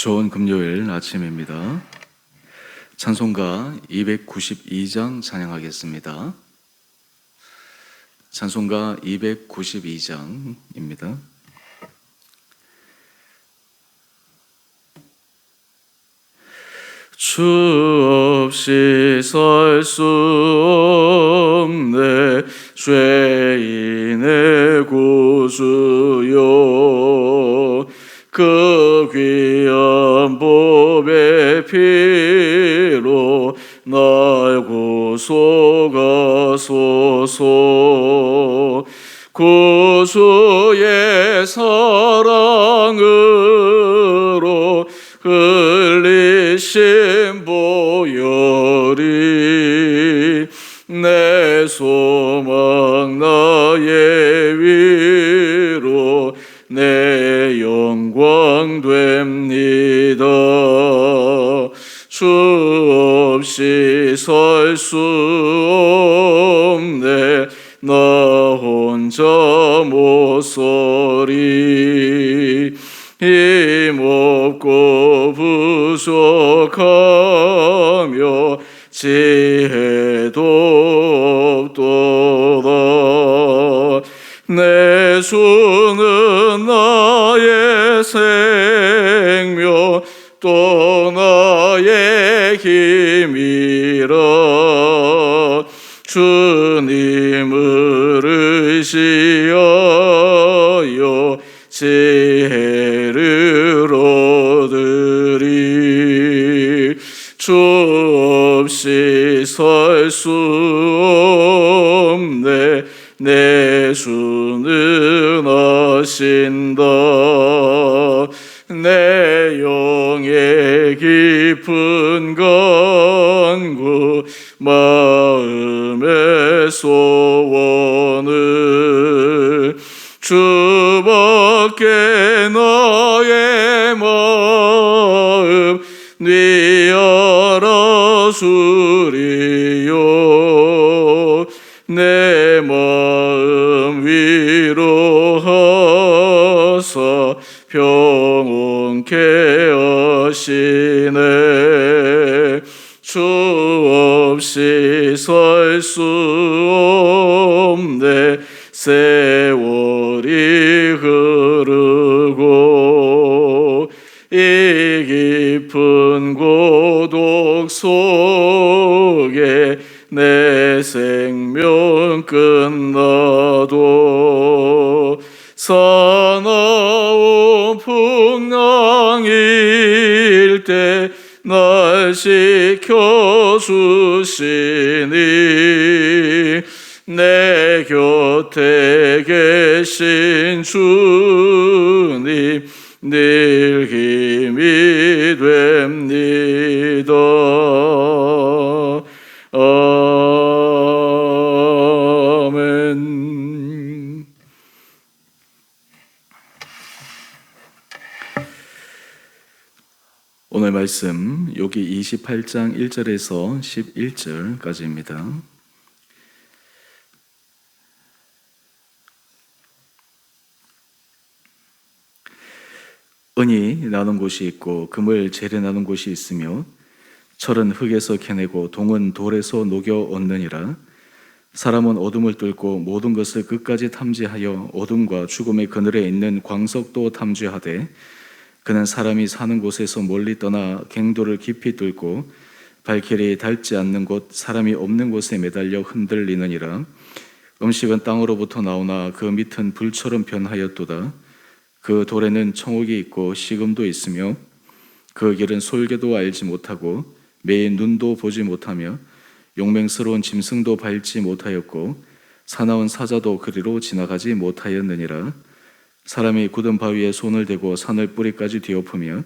좋은 금요일 아침입니다. 찬송가 292장 찬양하겠습니다. 찬송가 292장입니다. 주 없이 설 수 없네 죄인의 구주요, 그 귀한 보배 피로 날 구속하소서. 구주의 사랑으로 흘리신 보혈이 내 소망 나의 위로 내 영광 됩니다. 주 없이 설 수 없네 나 혼자 못 서리. 힘없고 부족하며 지혜도 없도다. 내 주는 나의 생명 또 나의 힘이라. 주님을 의지하여 지혜를 얻으리. 주 없이 설 수 없네 내 주는 아신다. 내 영의 깊은 간구 마음의 소원을 주밖에 나의 마음 네 알아주리요. 내 마음 위로하사 평온케 하시네. 주 없이 살 수 없네 세월이 흐르고 이 깊은 고독 속에 내 생명 끝나도 사나운 풍랑일 때 날 지켜주시니 내 곁에 계신 주님 늘 힘이 됩니다. 아멘. 오늘 말씀 여기 28장 1절에서 11절까지입니다. 은이 나는 곳이 있고 금을 재래나는 곳이 있으며 철은 흙에서 캐내고 동은 돌에서 녹여 얻느니라. 사람은 어둠을 뚫고 모든 것을 끝까지 탐지하여 어둠과 죽음의 그늘에 있는 광석도 탐지하되 그는 사람이 사는 곳에서 멀리 떠나 갱도를 깊이 뚫고 발길이 닿지 않는 곳 사람이 없는 곳에 매달려 흔들리느니라. 음식은 땅으로부터 나오나 그 밑은 불처럼 변하였도다. 그 돌에는 청옥이 있고 식음도 있으며 그 길은 솔개도 알지 못하고 매의 눈도 보지 못하며 용맹스러운 짐승도 밟지 못하였고 사나운 사자도 그리로 지나가지 못하였느니라. 사람이 굳은 바위에 손을 대고 산을 뿌리까지 뒤엎으며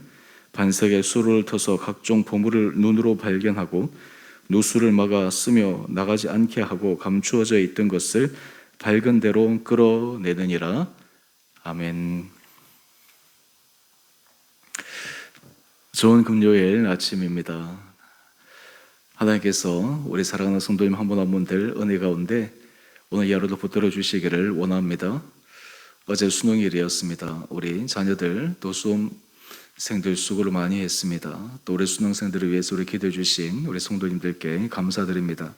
반석에 수로를 터서 각종 보물을 눈으로 발견하고 누수를 막아 쓰며 나가지 않게 하고 감추어져 있던 것을 밝은 대로 끌어내느니라. 아멘. 좋은 금요일 아침입니다. 하나님께서 우리 사랑하는 성도님 한 분 한 분들 은혜 가운데 오늘 하루도 붙들어 주시기를 원합니다. 어제 수능일이었습니다. 우리 자녀들 또 생들 수고를 많이 했습니다. 또 우리 수능생들을 위해서 우리 기도해 주신 우리 성도님들께 감사드립니다.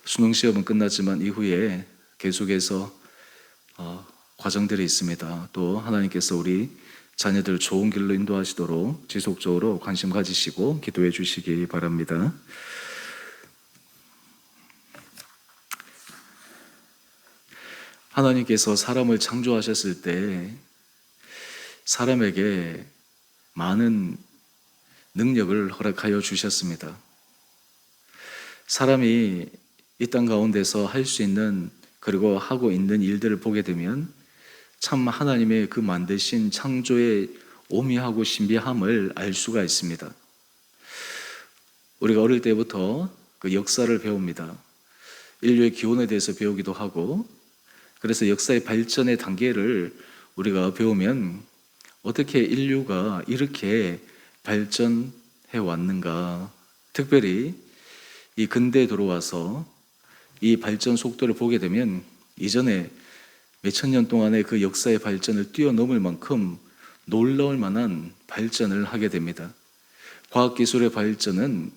수능 시험은 끝났지만 이후에 계속해서 과정들이 있습니다. 또 하나님께서 우리 자녀들 좋은 길로 인도하시도록 지속적으로 관심 가지시고 기도해 주시기 바랍니다. 하나님께서 사람을 창조하셨을 때 사람에게 많은 능력을 허락하여 주셨습니다. 사람이 이 땅 가운데서 할 수 있는 그리고 하고 있는 일들을 보게 되면 참 하나님의 그 만드신 창조의 오묘하고 신비함을 알 수가 있습니다. 우리가 어릴 때부터 그 역사를 배웁니다. 인류의 기원에 대해서 배우기도 하고, 그래서 역사의 발전의 단계를 우리가 배우면 어떻게 인류가 이렇게 발전해 왔는가, 특별히 이 근대에 들어와서 이 발전 속도를 보게 되면 이전에 몇천 년 동안의 그 역사의 발전을 뛰어넘을 만큼 놀라울 만한 발전을 하게 됩니다. 과학기술의 발전은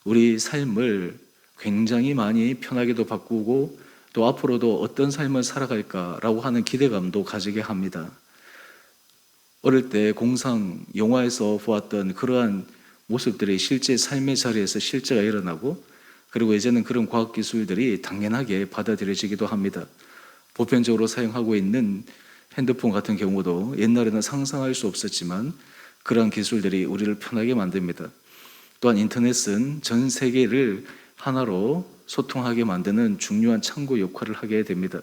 우리 삶을 굉장히 많이 편하게도 바꾸고 또 앞으로도 어떤 삶을 살아갈까라고 하는 기대감도 가지게 합니다. 어릴 때 공상 영화에서 보았던 그러한 모습들이 실제 삶의 자리에서 실제가 일어나고, 그리고 이제는 그런 과학기술들이 당연하게 받아들여지기도 합니다. 보편적으로 사용하고 있는 핸드폰 같은 경우도 옛날에는 상상할 수 없었지만 그러한 기술들이 우리를 편하게 만듭니다. 또한 인터넷은 전 세계를 하나로 소통하게 만드는 중요한 창구 역할을 하게 됩니다.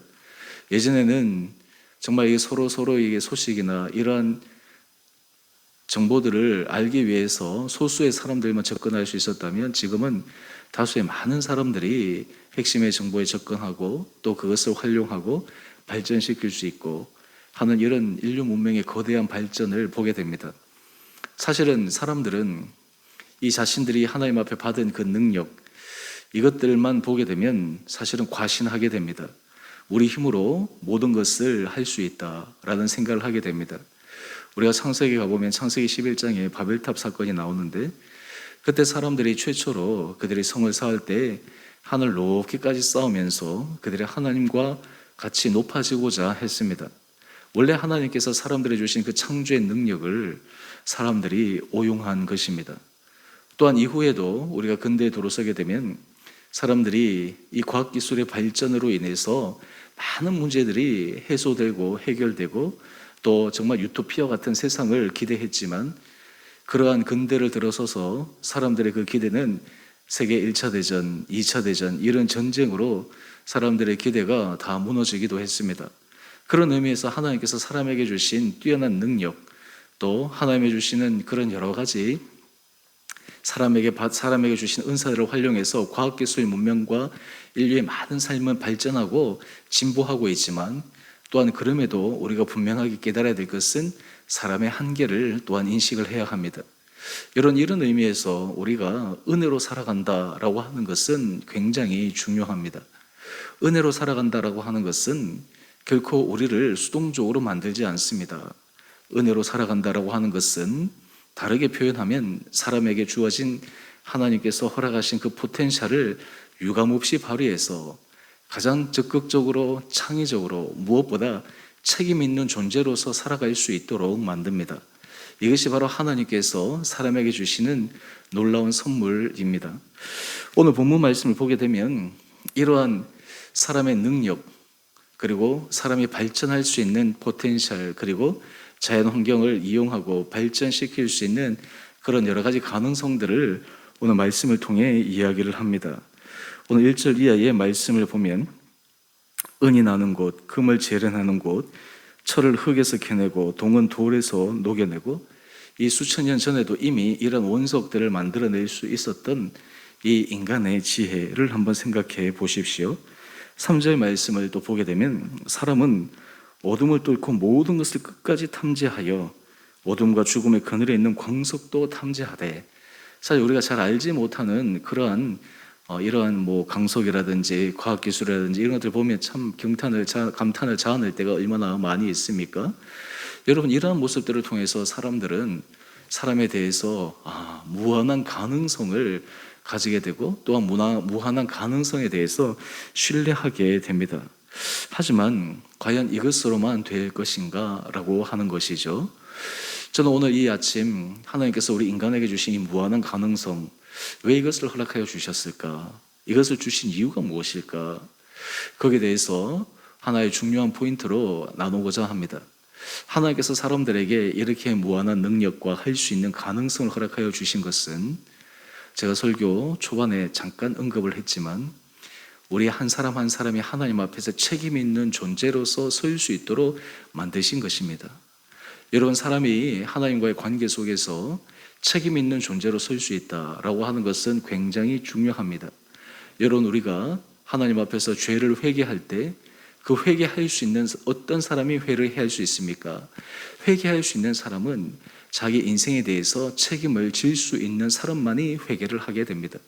예전에는 정말 이게 서로에게 소식이나 이러한 정보들을 알기 위해서 소수의 사람들만 접근할 수 있었다면, 지금은 다수의 많은 사람들이 핵심의 정보에 접근하고 또 그것을 활용하고 발전시킬 수 있고 하는 이런 인류 문명의 거대한 발전을 보게 됩니다. 사실은 사람들은 이 자신들이 하나님 앞에 받은 그 능력, 이것들만 보게 되면 사실은 과신하게 됩니다. 우리 힘으로 모든 것을 할 수 있다라는 생각을 하게 됩니다. 우리가 창세기 가보면 창세기 11장에 바벨탑 사건이 나오는데, 그때 사람들이 최초로 그들이 성을 쌓을 때 하늘 높이까지 쌓으면서 그들이 하나님과 같이 높아지고자 했습니다. 원래 하나님께서 사람들이 주신 그 창조의 능력을 사람들이 오용한 것입니다. 또한 이후에도 우리가 근대에 들어서게 되면 사람들이 이 과학기술의 발전으로 인해서 많은 문제들이 해소되고 해결되고 또 정말 유토피아 같은 세상을 기대했지만, 그러한 근대를 들어서서 사람들의 그 기대는 세계 1차 대전, 2차 대전 이런 전쟁으로 사람들의 기대가 다 무너지기도 했습니다. 그런 의미에서 하나님께서 사람에게 주신 뛰어난 능력, 또 하나님이 주시는 그런 여러 가지 사람에게 주신 은사들을 활용해서 과학기술 문명과 인류의 많은 삶은 발전하고 진보하고 있지만, 또한 그럼에도 우리가 분명하게 깨달아야 될 것은 사람의 한계를 또한 인식을 해야 합니다. 이런 의미에서 우리가 은혜로 살아간다라고 하는 것은 굉장히 중요합니다. 은혜로 살아간다라고 하는 것은 결코 우리를 수동적으로 만들지 않습니다. 은혜로 살아간다라고 하는 것은 다르게 표현하면 사람에게 주어진 하나님께서 허락하신 그 포텐셜을 유감없이 발휘해서 가장 적극적으로 창의적으로 무엇보다 책임 있는 존재로서 살아갈 수 있도록 만듭니다. 이것이 바로 하나님께서 사람에게 주시는 놀라운 선물입니다. 오늘 본문 말씀을 보게 되면 이러한 사람의 능력, 그리고 사람이 발전할 수 있는 포텐셜, 그리고 자연 환경을 이용하고 발전시킬 수 있는 그런 여러 가지 가능성들을 오늘 말씀을 통해 이야기를 합니다. 오늘 1절 이하의 말씀을 보면 은이 나는 곳, 금을 재련하는 곳, 철을 흙에서 캐내고 동은 돌에서 녹여내고, 이 수천 년 전에도 이미 이런 원석들을 만들어낼 수 있었던 이 인간의 지혜를 한번 생각해 보십시오. 3절 말씀을 또 보게 되면 사람은 어둠을 뚫고 모든 것을 끝까지 탐지하여 어둠과 죽음의 그늘에 있는 광석도 탐지하되, 사실 우리가 잘 알지 못하는 그러한 이러한 강석이라든지 과학기술이라든지 이런 것들 보면 참 감탄을 자아낼 때가 얼마나 많이 있습니까? 여러분, 이러한 모습들을 통해서 사람들은 사람에 대해서 무한한 가능성을 가지게 되고 또한 무한한 가능성에 대해서 신뢰하게 됩니다. 하지만 과연 이것으로만 될 것인가 라고 하는 것이죠. 저는 오늘 이 아침 하나님께서 우리 인간에게 주신 이 무한한 가능성, 왜 이것을 허락하여 주셨을까? 이것을 주신 이유가 무엇일까? 거기에 대해서 하나의 중요한 포인트로 나누고자 합니다. 하나님께서 사람들에게 이렇게 무한한 능력과 할 수 있는 가능성을 허락하여 주신 것은, 제가 설교 초반에 잠깐 언급을 했지만, 우리 한 사람 한 사람이 하나님 앞에서 책임 있는 존재로서 설 수 있도록 만드신 것입니다. 여러분, 사람이 하나님과의 관계 속에서 책임 있는 존재로 설 수 있다라고 하는 것은 굉장히 중요합니다. 여러분, 우리가 하나님 앞에서 죄를 회개할 때 그 회개할 수 있는, 어떤 사람이 회개할 수 있습니까? 회개할 수 있는 사람은 자기 인생에 대해서 책임을 질 수 있는 사람만이 회개를 하게 됩니다.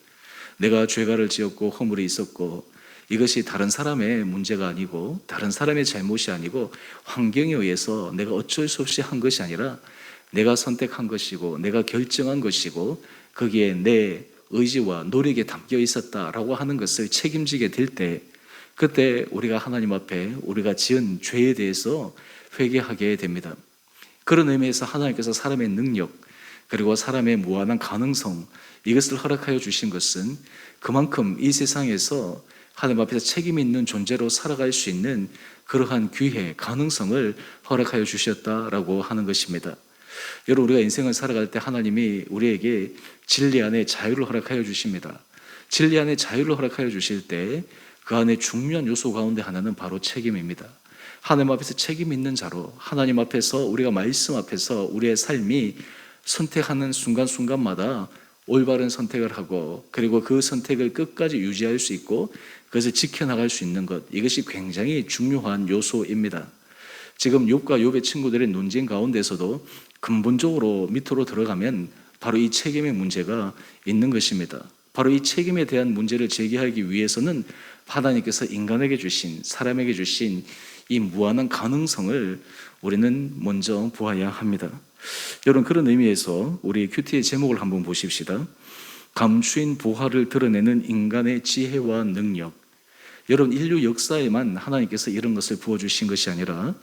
내가 죄가를 지었고 허물이 있었고, 이것이 다른 사람의 문제가 아니고 다른 사람의 잘못이 아니고 환경에 의해서 내가 어쩔 수 없이 한 것이 아니라 내가 선택한 것이고 내가 결정한 것이고 거기에 내 의지와 노력이 담겨 있었다라고 하는 것을 책임지게 될 때, 그때 우리가 하나님 앞에 우리가 지은 죄에 대해서 회개하게 됩니다. 그런 의미에서 하나님께서 사람의 능력 그리고 사람의 무한한 가능성, 이것을 허락하여 주신 것은 그만큼 이 세상에서 하나님 앞에서 책임 있는 존재로 살아갈 수 있는 그러한 기회, 가능성을 허락하여 주셨다라고 하는 것입니다. 여러분, 우리가 인생을 살아갈 때 하나님이 우리에게 진리 안에 자유를 허락하여 주십니다. 진리 안에 자유를 허락하여 주실 때 그 안에 중요한 요소 가운데 하나는 바로 책임입니다. 하나님 앞에서 책임 있는 자로, 하나님 앞에서, 우리가 말씀 앞에서 우리의 삶이 선택하는 순간순간마다 올바른 선택을 하고, 그리고 그 선택을 끝까지 유지할 수 있고 그것을 지켜나갈 수 있는 것, 이것이 굉장히 중요한 요소입니다. 지금 욥과 욥의 친구들의 논쟁 가운데서도 근본적으로 밑으로 들어가면 바로 이 책임의 문제가 있는 것입니다. 바로 이 책임에 대한 문제를 제기하기 위해서는 하나님께서 인간에게 주신, 사람에게 주신 이 무한한 가능성을 우리는 먼저 보아야 합니다. 여러분, 그런 의미에서 우리 큐티의 제목을 한번 보십시다. 감추인 부활을 드러내는 인간의 지혜와 능력. 여러분, 인류 역사에만 하나님께서 이런 것을 부어주신 것이 아니라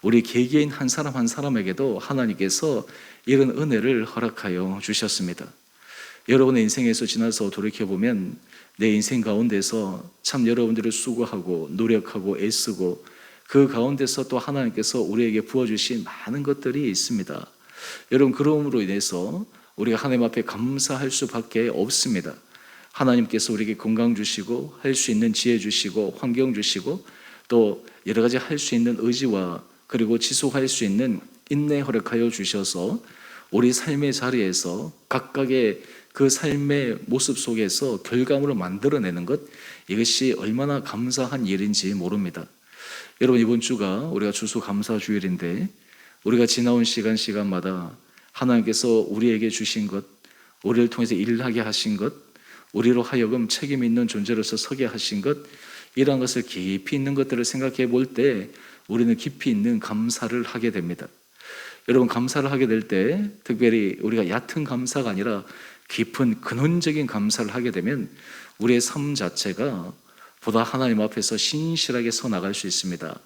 우리 개개인 한 사람 한 사람에게도 하나님께서 이런 은혜를 허락하여 주셨습니다. 여러분의 인생에서 지나서 돌이켜보면 내 인생 가운데서 참 여러분들을 수고하고 노력하고 애쓰고 그 가운데서 또 하나님께서 우리에게 부어주신 많은 것들이 있습니다. 여러분, 그러므로 인해서 우리가 하나님 앞에 감사할 수밖에 없습니다. 하나님께서 우리에게 건강 주시고 할 수 있는 지혜 주시고 환경 주시고 또 여러 가지 할 수 있는 의지와 그리고 지속할 수 있는 인내 허락하여 주셔서 우리 삶의 자리에서 각각의 그 삶의 모습 속에서 결과물을 만들어내는 것, 이것이 얼마나 감사한 일인지 모릅니다. 여러분, 이번 주가 우리가 추수감사주일인데 우리가 지나온 시간마다 하나님께서 우리에게 주신 것, 우리를 통해서 일하게 하신 것, 우리로 하여금 책임 있는 존재로서 서게 하신 것, 이러한 것을 깊이 있는 것들을 생각해 볼 때 우리는 깊이 있는 감사를 하게 됩니다. 여러분, 감사를 하게 될 때 특별히 우리가 얕은 감사가 아니라 깊은 근원적인 감사를 하게 되면 우리의 삶 자체가 보다 하나님 앞에서 신실하게 서 나갈 수 있습니다.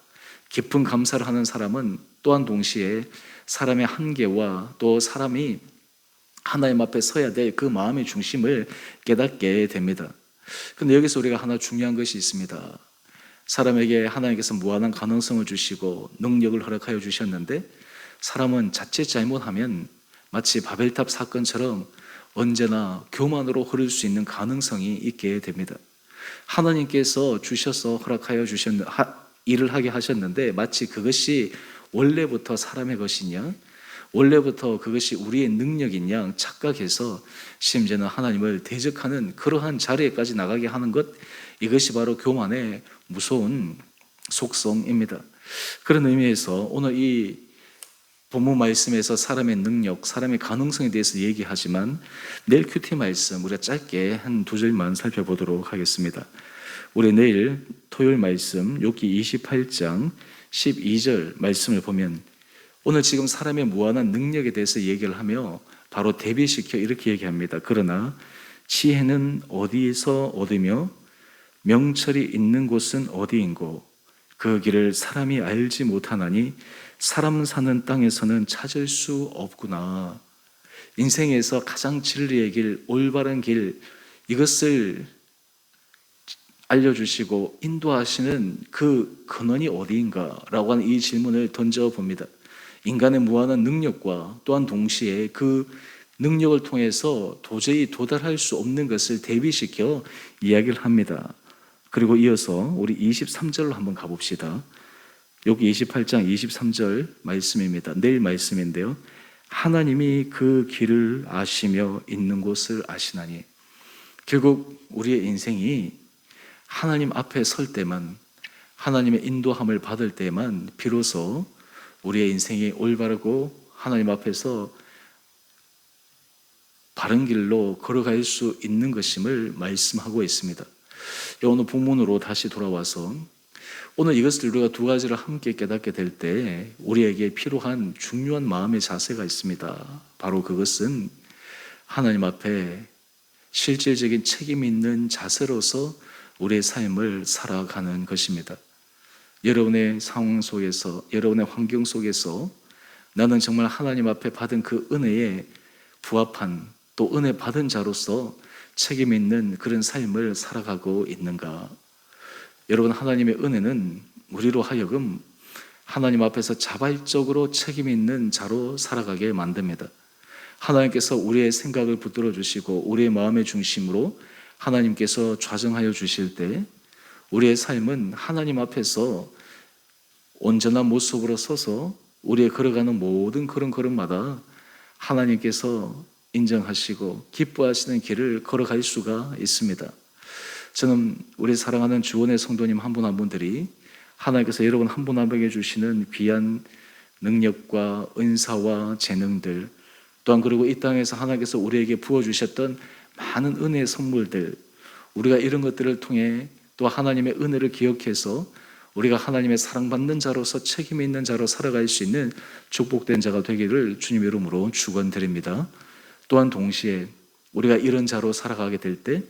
깊은 감사를 하는 사람은 또한 동시에 사람의 한계와 또 사람이 하나님 앞에 서야 될 그 마음의 중심을 깨닫게 됩니다. 그런데 여기서 우리가 하나 중요한 것이 있습니다. 사람에게 하나님께서 무한한 가능성을 주시고 능력을 허락하여 주셨는데 사람은 자칫 잘못하면 마치 바벨탑 사건처럼 언제나 교만으로 흐를 수 있는 가능성이 있게 됩니다. 하나님께서 주셔서 허락하여 일을 하게 하셨는데 마치 그것이 원래부터 사람의 것이냐, 원래부터 그것이 우리의 능력인 양 착각해서 심지어는 하나님을 대적하는 그러한 자리에까지 나가게 하는 것, 이것이 바로 교만의 무서운 속성입니다. 그런 의미에서 오늘 이 본문 말씀에서 사람의 능력, 사람의 가능성에 대해서 얘기하지만 내일 큐티 말씀 우리가 짧게 한 두 절만 살펴보도록 하겠습니다. 우리 내일 토요일 말씀 욥기 28장 12절 말씀을 보면 오늘 지금 사람의 무한한 능력에 대해서 얘기를 하며 바로 대비시켜 이렇게 얘기합니다. 그러나 지혜는 어디에서 얻으며 명철이 있는 곳은 어디인고 그 길을 사람이 알지 못하나니 사람 사는 땅에서는 찾을 수 없구나. 인생에서 가장 진리의 길, 올바른 길, 이것을 알려주시고 인도하시는 그 근원이 어디인가라고 하는 이 질문을 던져봅니다. 인간의 무한한 능력과 또한 동시에 그 능력을 통해서 도저히 도달할 수 없는 것을 대비시켜 이야기를 합니다. 그리고 이어서 우리 23절로 한번 가봅시다. 여기 28장 23절 말씀입니다. 내일 말씀인데요. 하나님이 그 길을 아시며 있는 곳을 아시나니. 결국 우리의 인생이 하나님 앞에 설 때만, 하나님의 인도함을 받을 때만 비로소 우리의 인생이 올바르고 하나님 앞에서 바른 길로 걸어갈 수 있는 것임을 말씀하고 있습니다. 오늘 본문으로 다시 돌아와서 오늘 이것을 우리가 두 가지를 함께 깨닫게 될 때 우리에게 필요한 중요한 마음의 자세가 있습니다. 바로 그것은 하나님 앞에 실질적인 책임 있는 자세로서 우리의 삶을 살아가는 것입니다. 여러분의 상황 속에서, 여러분의 환경 속에서 나는 정말 하나님 앞에 받은 그 은혜에 부합한, 또 은혜 받은 자로서 책임 있는 그런 삶을 살아가고 있는가? 여러분, 하나님의 은혜는 우리로 하여금 하나님 앞에서 자발적으로 책임 있는 자로 살아가게 만듭니다. 하나님께서 우리의 생각을 붙들어 주시고 우리의 마음의 중심으로 하나님께서 좌정하여 주실 때 우리의 삶은 하나님 앞에서 온전한 모습으로 서서 우리의 걸어가는 모든 그런 걸음마다 하나님께서 인정하시고 기뻐하시는 길을 걸어갈 수가 있습니다. 저는 우리 사랑하는 주원의 성도님 한 분 한 분들이 하나님께서 여러분 한 분 한 분에게 주시는 귀한 능력과 은사와 재능들, 또한 그리고 이 땅에서 하나님께서 우리에게 부어주셨던 많은 은혜의 선물들, 우리가 이런 것들을 통해 또 하나님의 은혜를 기억해서 우리가 하나님의 사랑받는 자로서 책임 있는 자로 살아갈 수 있는 축복된 자가 되기를 주님 이름으로 축원드립니다. 또한 동시에 우리가 이런 자로 살아가게 될 때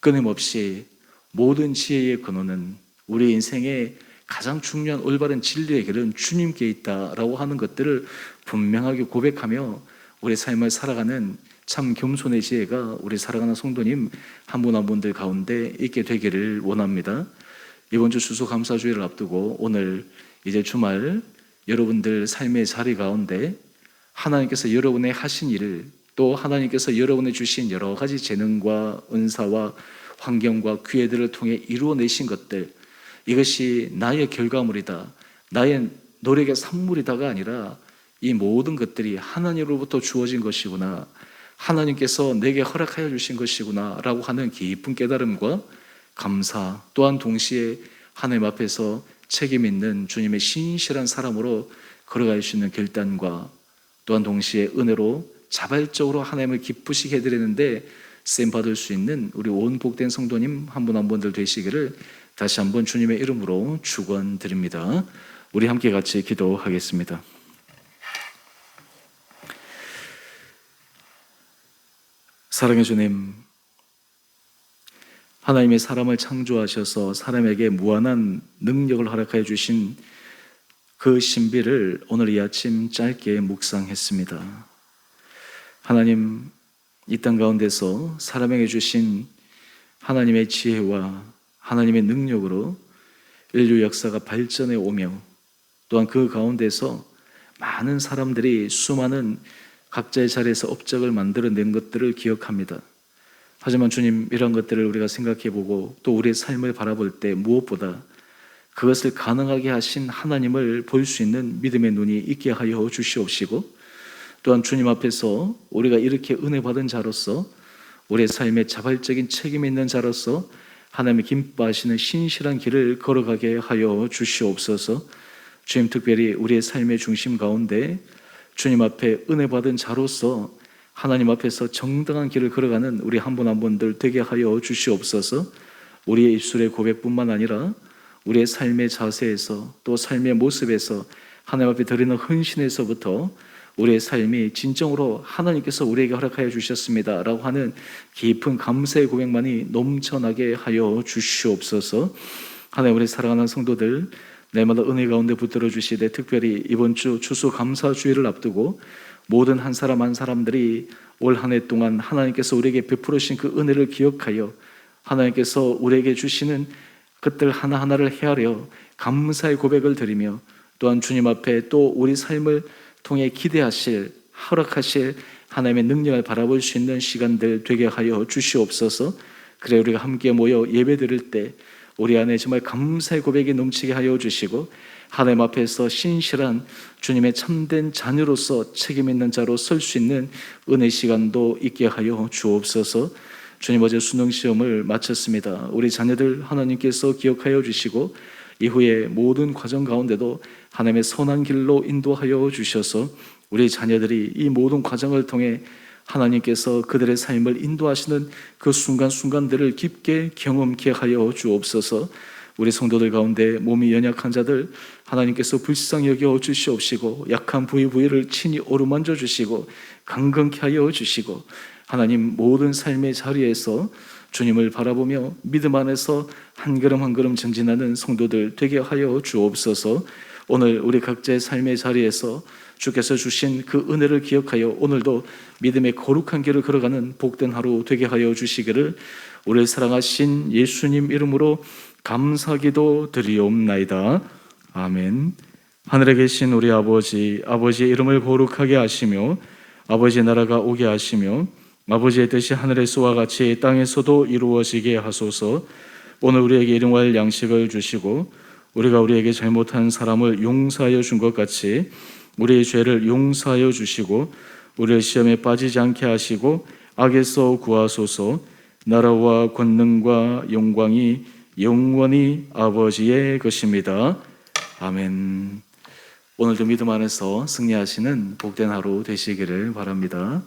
끊임없이 모든 지혜의 근원은 우리 인생의 가장 중요한 올바른 진리의 길은 주님께 있다라고 하는 것들을 분명하게 고백하며 우리 삶을 살아가는 참 겸손의 지혜가 우리 살아가는 성도님 한 분 한 분들 가운데 있게 되기를 원합니다. 이번 주 추수감사주일을 앞두고 오늘 이제 주말 여러분들 삶의 자리 가운데 하나님께서 여러분의 하신 일을, 또 하나님께서 여러분의 주신 여러 가지 재능과 은사와 환경과 기회들을 통해 이루어내신 것들, 이것이 나의 결과물이다, 나의 노력의 산물이다가 아니라 이 모든 것들이 하나님으로부터 주어진 것이구나, 하나님께서 내게 허락하여 주신 것이구나 라고 하는 깊은 깨달음과 감사, 또한 동시에 하나님 앞에서 책임 있는 주님의 신실한 사람으로 걸어갈 수 있는 결단과 또한 동시에 은혜로 자발적으로 하나님을 기쁘시게 해드리는데 쓰임받을 수 있는 우리 온 복된 성도님 한 분 한 분들 되시기를 다시 한번 주님의 이름으로 축원드립니다. 우리 함께 같이 기도하겠습니다. 사랑의 주님, 하나님의 사람을 창조하셔서 사람에게 무한한 능력을 허락하여 주신 그 신비를 오늘 이 아침 짧게 묵상했습니다. 하나님, 이 땅 가운데서 사람에게 주신 하나님의 지혜와 하나님의 능력으로 인류 역사가 발전해 오며 또한 그 가운데서 많은 사람들이 수많은 각자의 자리에서 업적을 만들어낸 것들을 기억합니다. 하지만 주님, 이런 것들을 우리가 생각해보고 또 우리의 삶을 바라볼 때 무엇보다 그것을 가능하게 하신 하나님을 볼 수 있는 믿음의 눈이 있게 하여 주시옵시고, 또한 주님 앞에서 우리가 이렇게 은혜 받은 자로서 우리의 삶에 자발적인 책임 있는 자로서 하나님의 기뻐하시는 신실한 길을 걸어가게 하여 주시옵소서. 주님, 특별히 우리의 삶의 중심 가운데 주님 앞에 은혜 받은 자로서 하나님 앞에서 정당한 길을 걸어가는 우리 한 분 한 분들 되게 하여 주시옵소서. 우리의 입술의 고백뿐만 아니라 우리의 삶의 자세에서 또 삶의 모습에서 하나님 앞에 드리는 헌신에서부터 우리의 삶이 진정으로 하나님께서 우리에게 허락하여 주셨습니다 라고 하는 깊은 감사의 고백만이 넘쳐나게 하여 주시옵소서. 하나님, 우리 사랑하는 성도들 날마다 은혜 가운데 붙들어 주시되, 특별히 이번 주 추수감사주일을 앞두고 모든 한 사람 한 사람들이 올 한 해 동안 하나님께서 우리에게 베풀어 주신 그 은혜를 기억하여 하나님께서 우리에게 주시는 것들 하나하나를 헤아려 감사의 고백을 드리며, 또한 주님 앞에 또 우리 삶을 통해 기대하실, 허락하실 하나님의 능력을 바라볼 수 있는 시간들 되게 하여 주시옵소서. 그래 우리가 함께 모여 예배 드릴 때 우리 안에 정말 감사의 고백이 넘치게 하여 주시고, 하나님 앞에서 신실한 주님의 참된 자녀로서 책임 있는 자로 설 수 있는 은혜 시간도 있게 하여 주옵소서. 주님, 어제 수능 시험을 마쳤습니다. 우리 자녀들 하나님께서 기억하여 주시고 이후에 모든 과정 가운데도 하나님의 선한 길로 인도하여 주셔서 우리 자녀들이 이 모든 과정을 통해 하나님께서 그들의 삶을 인도하시는 그 순간순간들을 깊게 경험케 하여 주옵소서. 우리 성도들 가운데 몸이 연약한 자들 하나님께서 불쌍히 여겨 주시옵시고, 약한 부위부위를 친히 어루만져 주시고 강건케 하여 주시고, 하나님 모든 삶의 자리에서 주님을 바라보며 믿음 안에서 한 걸음 한 걸음 전진하는 성도들 되게 하여 주옵소서. 오늘 우리 각자의 삶의 자리에서 주께서 주신 그 은혜를 기억하여 오늘도 믿음의 거룩한 길을 걸어가는 복된 하루 되게 하여 주시기를 우리를 사랑하신 예수님 이름으로 감사기도 드리옵나이다. 아멘. 하늘에 계신 우리 아버지, 아버지의 이름을 거룩하게 하시며 아버지의 나라가 오게 하시며 아버지의 뜻이 하늘에서와 같이 땅에서도 이루어지게 하소서. 오늘 우리에게 일용할 양식을 주시고 우리가 우리에게 잘못한 사람을 용서하여 준 것 같이 우리의 죄를 용서하여 주시고 우리를 시험에 빠지지 않게 하시고 악에서 구하소서. 나라와 권능과 영광이 영원히 아버지의 것입니다. 아멘. 오늘도 믿음 안에서 승리하시는 복된 하루 되시기를 바랍니다.